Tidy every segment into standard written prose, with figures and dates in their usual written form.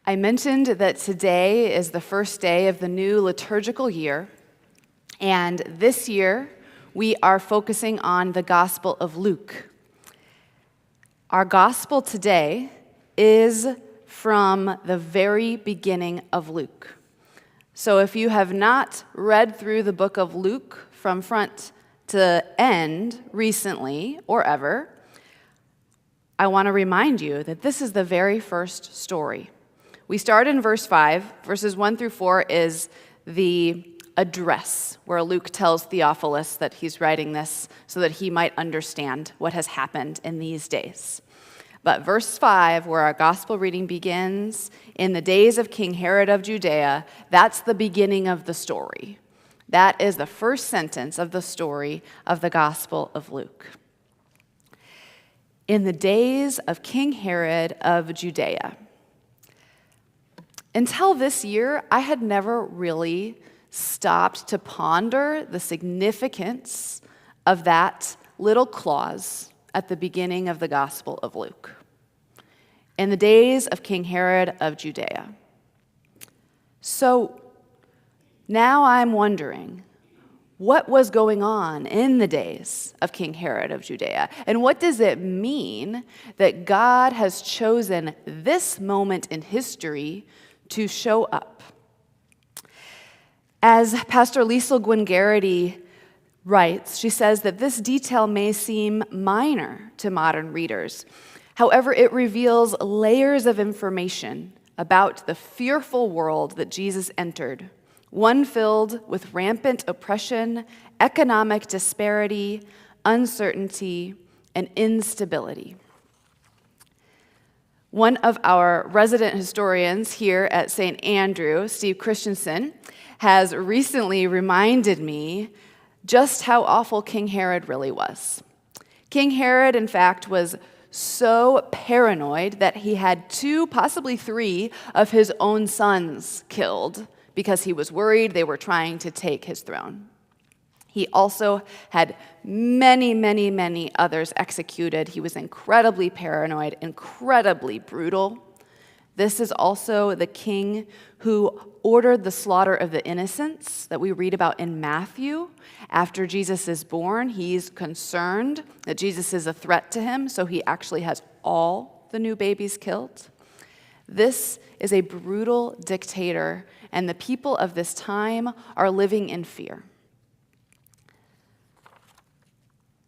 I mentioned that today is the first day of the new liturgical year, and this year we are focusing on the Gospel of Luke. Our Gospel today is from the very beginning of Luke. So if you have not read through the book of Luke from front to end recently or ever, I want to remind you that this is the very first story. We start in verse 5. Verses 1 through 4 is the address where Luke tells Theophilus that he's writing this so that he might understand what has happened in these days. But verse 5, where our gospel reading begins, in the days of King Herod of Judea, that's the beginning of the story. That is the first sentence of the story of the Gospel of Luke. In the days of King Herod of Judea. Until this year, I had never really stopped to ponder the significance of that little clause at the beginning of the Gospel of Luke. In the days of King Herod of Judea. So now I'm wondering, what was going on in the days of King Herod of Judea? And what does it mean that God has chosen this moment in history to show up? As Pastor Liesl Gwynn-Garrity writes, she says that this detail may seem minor to modern readers. However, it reveals layers of information about the fearful world that Jesus entered, one filled with rampant oppression, economic disparity, uncertainty, and instability. One of our resident historians here at St. Andrew, Steve Christensen, has recently reminded me just how awful King Herod really was. King Herod, in fact, was so paranoid that he had 2, possibly 3, of his own sons killed because he was worried they were trying to take his throne. He also had many others executed. He was incredibly paranoid, incredibly brutal. This is also the king who ordered the slaughter of the innocents that we read about in Matthew. After Jesus is born, he's concerned that Jesus is a threat to him, so he actually has all the new babies killed. This is a brutal dictator, and the people of this time are living in fear.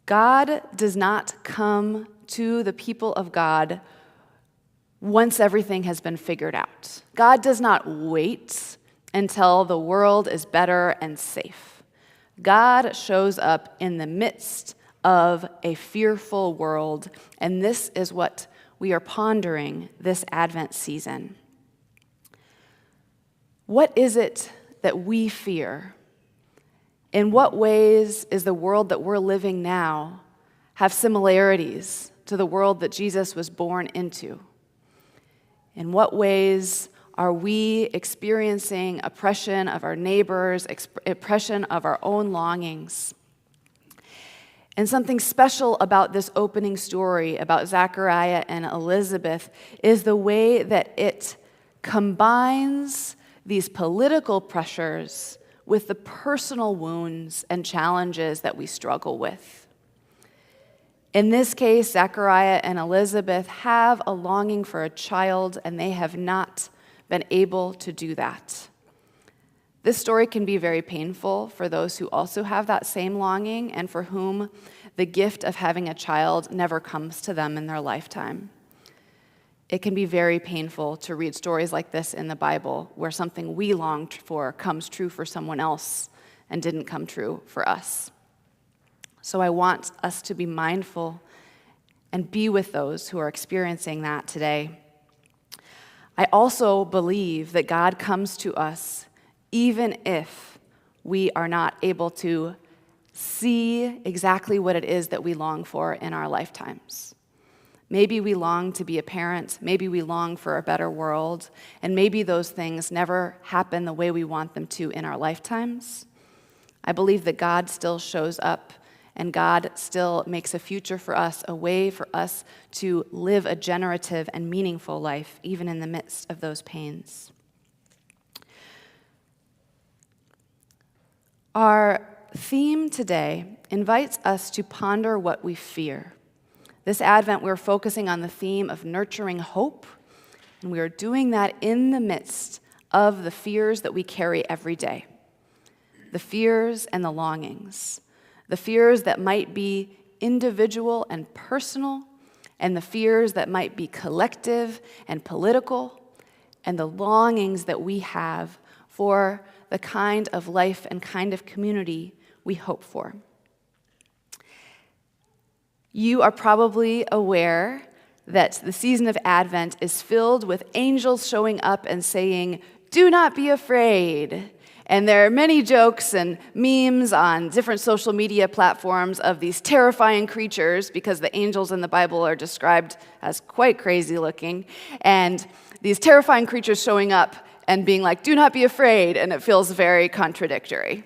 God does not come to the people of God once everything has been figured out. God does not wait until the world is better and safe. God shows up in the midst of a fearful world, and this is what we are pondering this Advent season. What is it that we fear? In what ways is the world that we're living now have similarities to the world that Jesus was born into? In what ways are we experiencing oppression of our neighbors, oppression of our own longings? And something special about this opening story about Zechariah and Elizabeth is the way that it combines these political pressures with the personal wounds and challenges that we struggle with. In this case, Zechariah and Elizabeth have a longing for a child, and they have not been able to do that. This story can be very painful for those who also have that same longing and for whom the gift of having a child never comes to them in their lifetime. It can be very painful to read stories like this in the Bible where something we longed for comes true for someone else and didn't come true for us. So I want us to be mindful and be with those who are experiencing that today. I also believe that God comes to us even if we are not able to see exactly what it is that we long for in our lifetimes. Maybe we long to be a parent, maybe we long for a better world, and maybe those things never happen the way we want them to in our lifetimes. I believe that God still shows up And God still makes a future for us, a way for us to live a generative and meaningful life, even in the midst of those pains. Our theme today invites us to ponder what we fear. This Advent, we're focusing on the theme of nurturing hope, and we are doing that in the midst of the fears that we carry every day. The fears and the longings. The fears that might be individual and personal, and the fears that might be collective and political, and the longings that we have for the kind of life and kind of community we hope for. You are probably aware that the season of Advent is filled with angels showing up and saying, "Do not be afraid." And there are many jokes and memes on different social media platforms of these terrifying creatures, because the angels in the Bible are described as quite crazy looking. And these terrifying creatures showing up and being like, "Do not be afraid," and it feels very contradictory.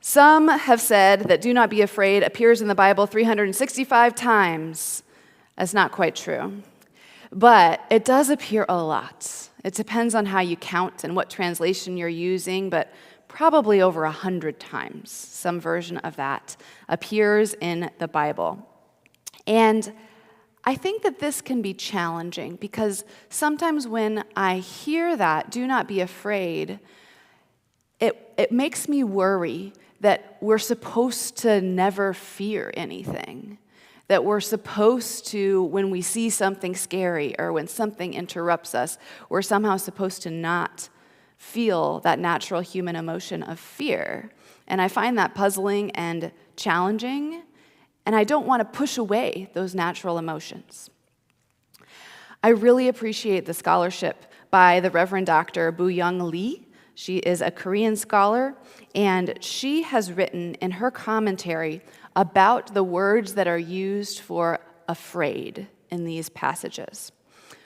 Some have said that "do not be afraid" appears in the Bible 365 times. That's not quite true. But it does appear a lot. It depends on how you count and what translation you're using, but probably over 100 times, some version of that appears in the Bible. And I think that this can be challenging, because sometimes when I hear that, "do not be afraid," it makes me worry that we're supposed to never fear anything. That we're supposed to, when we see something scary or when something interrupts us, we're somehow supposed to not feel that natural human emotion of fear. And I find that puzzling and challenging, and I don't want to push away those natural emotions. I really appreciate the scholarship by the Reverend Dr. Boo-young Lee. She is a Korean scholar, and she has written in her commentary about the words that are used for afraid in these passages.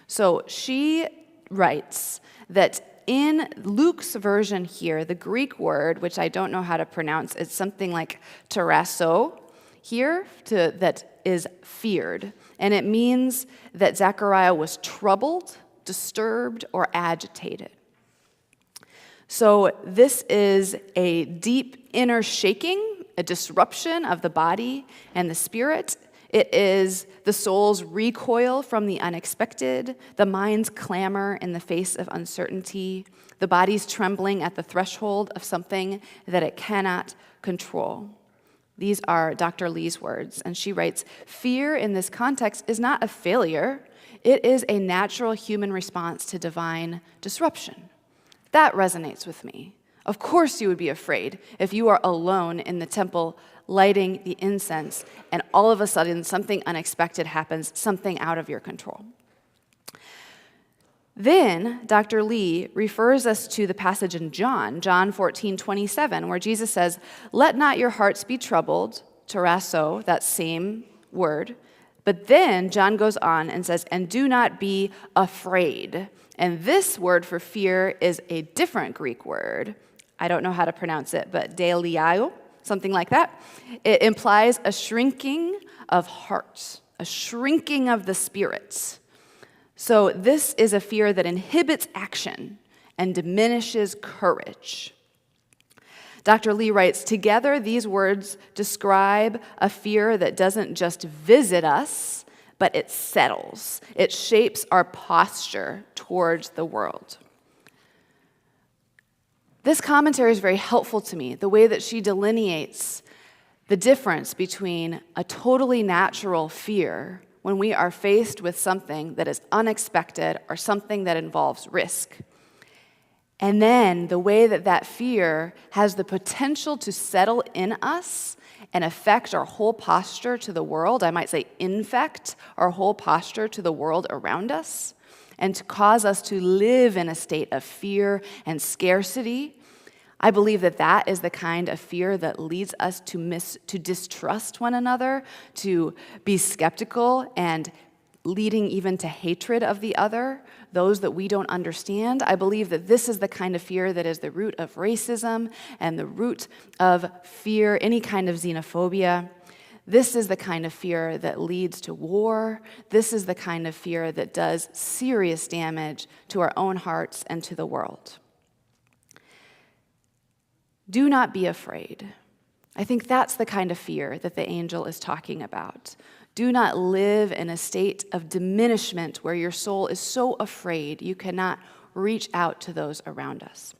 So she writes that in Luke's version here, the Greek word, which I don't know how to pronounce, it's something like tarasso here, that is feared. And it means that Zechariah was troubled, disturbed, or agitated. So this is a deep inner shaking, a disruption of the body and the spirit. It is the soul's recoil from the unexpected, the mind's clamor in the face of uncertainty, the body's trembling at the threshold of something that it cannot control. These are Dr. Lee's words, and she writes, "Fear in this context is not a failure. It is a natural human response to divine disruption." That resonates with me. Of course you would be afraid if you are alone in the temple lighting the incense and all of a sudden something unexpected happens, something out of your control. Then Dr. Lee refers us to the passage in John 14:27, where Jesus says, "Let not your hearts be troubled," tarasso, that same word. But then John goes on and says, "And do not be afraid." And this word for fear is a different Greek word. I don't know how to pronounce it, but deileio, something like that. It implies a shrinking of heart, a shrinking of the spirit. So this is a fear that inhibits action and diminishes courage. Dr. Lee writes, "Together, these words describe a fear that doesn't just visit us, but it settles. It shapes our posture towards the world." This commentary is very helpful to me, the way that she delineates the difference between a totally natural fear when we are faced with something that is unexpected or something that involves risk, and then the way that that fear has the potential to settle in us and affect our whole posture to the world. I might say infect our whole posture to the world around us, and to cause us to live in a state of fear and scarcity. I believe that that is the kind of fear that leads us to distrust one another, to be skeptical, and leading even to hatred of the other. those that we don't understand. I believe that this is the kind of fear that is the root of racism and the root of fear, any kind of xenophobia. This is the kind of fear that leads to war. This is the kind of fear that does serious damage to our own hearts and to the world. Do not be afraid. I think that's the kind of fear that the angel is talking about. Do not live in a state of diminishment where your soul is so afraid you cannot reach out to those around us.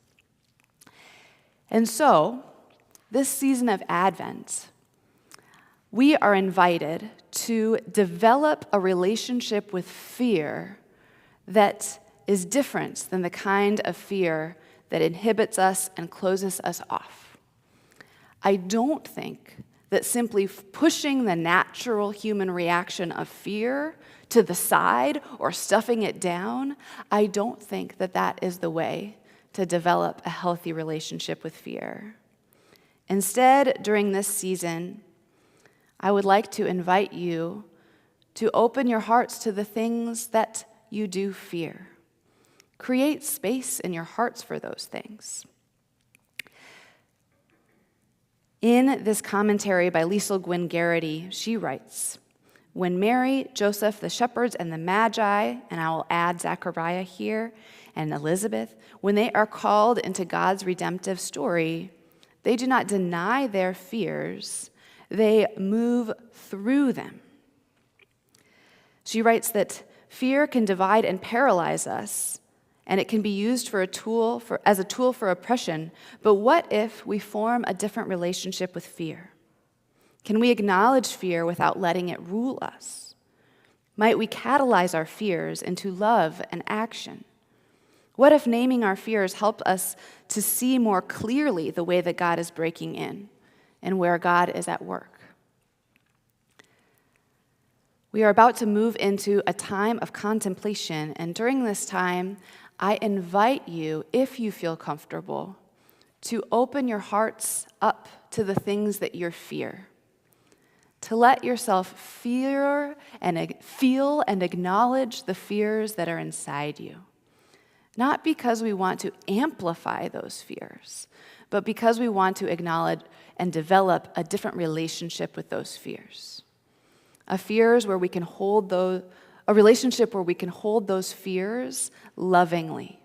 And so, this season of Advent, we are invited to develop a relationship with fear that is different than the kind of fear that inhibits us and closes us off. I don't think that simply pushing the natural human reaction of fear to the side or stuffing it down, I don't think that that is the way to develop a healthy relationship with fear. Instead, during this season, I would like to invite you to open your hearts to the things that you do fear. Create space in your hearts for those things. In this commentary by Liesl Gwynn Garrity, she writes, when Mary, Joseph, the shepherds, and the Magi, and I will add Zechariah here, and Elizabeth, when they are called into God's redemptive story, they do not deny their fears, they move through them. She writes that fear can divide and paralyze us, and it can be used as a tool for oppression. But what if we form a different relationship with fear? Can we acknowledge fear without letting it rule us? Might we catalyze our fears into love and action? What if naming our fears helped us to see more clearly the way that God is breaking in and where God is at work? We are about to move into a time of contemplation, and during this time, I invite you, if you feel comfortable, to open your hearts up to the things that you fear, to let yourself feel and acknowledge the fears that are inside you. Not because we want to amplify those fears, but because we want to acknowledge and develop a different relationship with those fears. A relationship where we can hold those fears lovingly.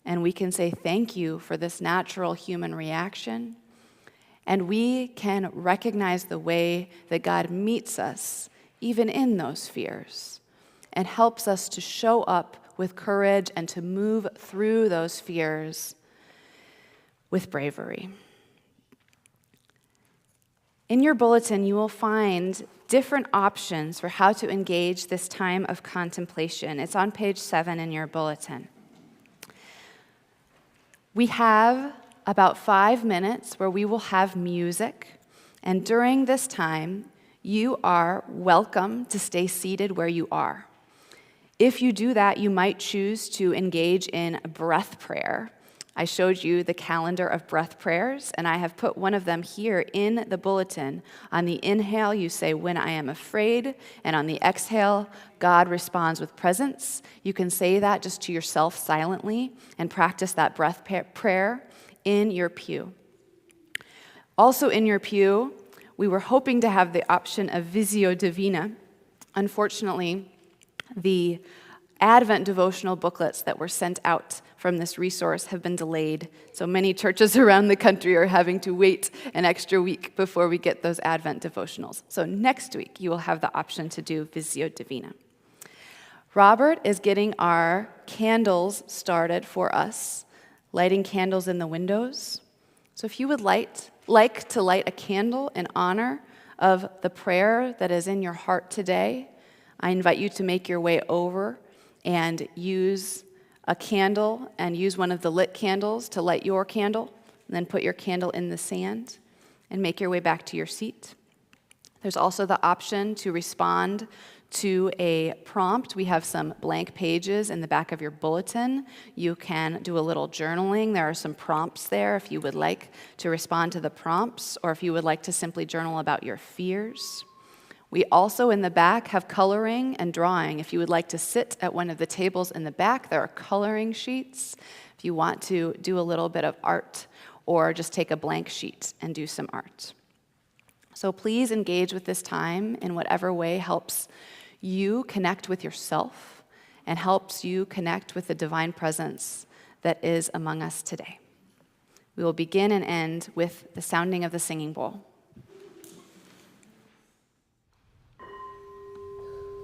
And we can say thank you for this natural human reaction. And we can recognize the way that God meets us even in those fears and helps us to show up with courage and to move through those fears with bravery. In your bulletin, you will find different options for how to engage this time of contemplation. It's on page 7 in your bulletin. We have about 5 minutes where we will have music, and during this time, you are welcome to stay seated where you are. If you do that, you might choose to engage in a breath prayer. I showed you the calendar of breath prayers, and I have put one of them here in the bulletin. On the inhale, you say, when I am afraid, and on the exhale, God responds with presence. You can say that just to yourself silently and practice that breath prayer in your pew. Also in your pew, we were hoping to have the option of Visio Divina. Unfortunately, the Advent devotional booklets that were sent out from this resource have been delayed, so many churches around the country are having to wait an extra week before we get those Advent devotionals. So next week, you will have the option to do Visio Divina. Robert is getting our candles started for us, lighting candles in the windows. So if you would like to light a candle in honor of the prayer that is in your heart today, I invite you to make your way over and use a candle and use one of the lit candles to light your candle, and then put your candle in the sand and make your way back to your seat. There's also the option to respond to a prompt. We have some blank pages in the back of your bulletin. You can do a little journaling. There are some prompts there if you would like to respond to the prompts, or if you would like to simply journal about your fears. We also in the back have coloring and drawing. If you would like to sit at one of the tables in the back, there are coloring sheets. If you want to do a little bit of art or just take a blank sheet and do some art. So please engage with this time in whatever way helps you connect with yourself and helps you connect with the divine presence that is among us today. We will begin and end with the sounding of the singing bowl.